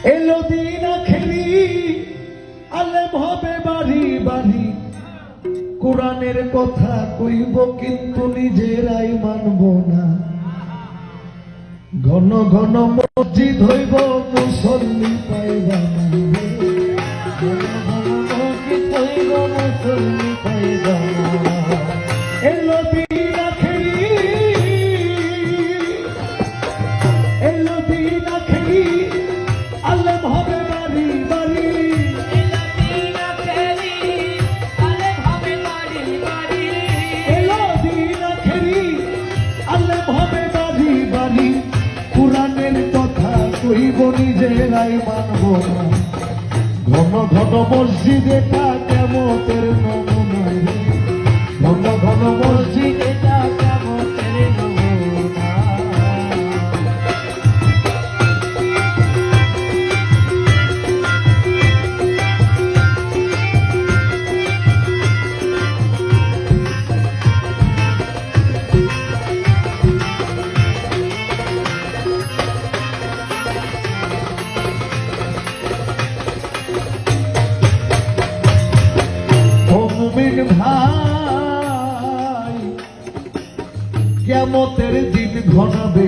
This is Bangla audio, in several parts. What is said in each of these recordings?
এলো দিন আখেরি আলেম হবে বাড়ি বাড়ি, কোরআনের কথা কইব কিন্তু নিজেরাই মানব না। ঘন ঘন মসজিদ হইব মুসল্লি পাইবা না, ঘন ঘন মসজিদ হইব মুসল্লি পাইবা না। এলো দিন আখেরি, এলো দিন আখেরি আলেম হবে বাড়ি বাড়ি, এলো দিন আখেরি আলেম হবে বাড়ি বাড়ি, কোরআনের কথা কইব নিজেরাই মানব না। ঘন ঘন মসজিদে কিয়ামতের নমুনা, ঘন ঘন মসজিদে কিয়ামতের নমুনা। মুমিন ভাই কিয়ামতের দিন ঘনাবে,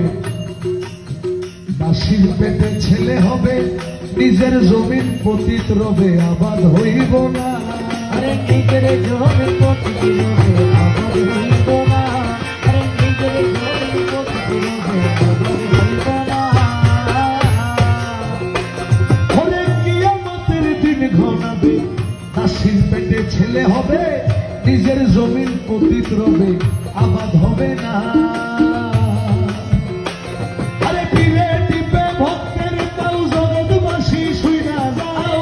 দাসীর পেটে ছেলে হবে, নিজের জমিন পতিত রবে, আবাদ হইব না। আরে নিজের জমিন পতিত রবে, আবাদ হইব না। আরে নিজের জমিন পতিত রবে, আবাদ হইব না। ওরে কিয়ামতের দিন ঘনাবে, দাসীর পেটে ছেলে হবে, নিজের জমিন পতিত রবে, আবাদ হবে না। আরে পীরে টিপে ভক্তের তাও জগৎবাসী শুইনা যাও,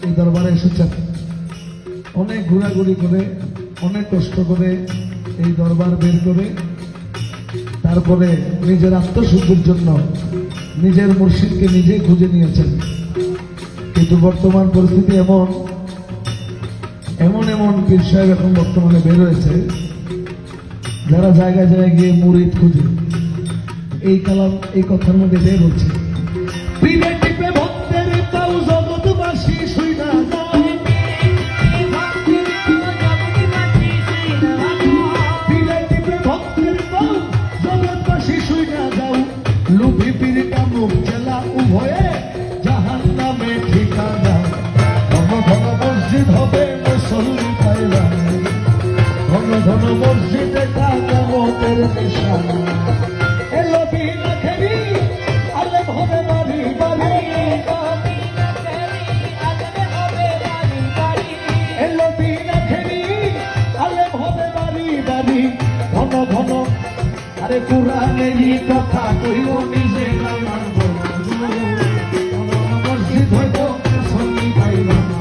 এই দরবারে এসেছেন, অনেক ঘোরাঘুরি করে, অনেক কষ্ট করে এই দরবার বের করে, তারপরে নিজের আত্মশুদ্ধির জন্য নিজের মুর্শিদকে নিজে খুঁজে নিয়েছেন। কিন্তু বর্তমান পরিস্থিতি এমন এমন এমন পীর সাহেব এখন বর্তমানে বের হয়েছে, যারা জায়গায় জায়গায় গিয়ে মুরিদ খুঁজে। এই কালাম এই কথার মধ্যে এটাই বলছে, পীরে টিপে ভক্তের তাও জগৎবাসী শুইনা যাও, পীরে টিপে ভক্তের তাও জগৎবাসী শুইনা যাও, লুভি পীর কামুক জেলা উভয়ে জাহান্নামে ঠিকানা। ঘন ঘন মসজিদ হবে মুসল্লি পাইবা না, ঘন ঘন মসজিদে কিয়ামতের নিশানা। এলো দিন আখেরি আলেম হবে বাড়ি বাড়ি, এলো দিন আখেরি আলেম হবে বাড়ি বাড়ি, ঘন ঘন আরে কোরআনেরই কথা কইব নিজেরাই মানব না। মসজিদ হইব মুসল্লি পাইবা না,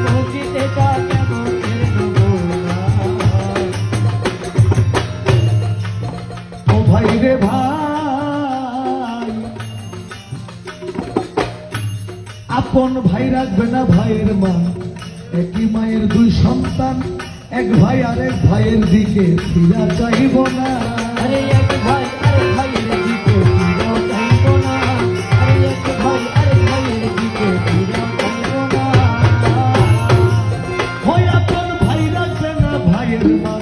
মসজিদে কিয়ামতের নমুনা। ও ভাই রে ভাই, আপন ভাই রাখবে না ভাইয়ের মা, একই মায়ের দুই সন্তান, এক ভাই আরেক ভাইয়ের দিকে ফিরা চাইব না। আরে এক ভাই আরেক ভাইয়ের দিকে ফিরা চাইব না, আরে এক ভাই আরেক ভাইয়ের দিকে ফিরা চাইব না। হয় আপন ভাই রাখবে না ভাইয়ের মা,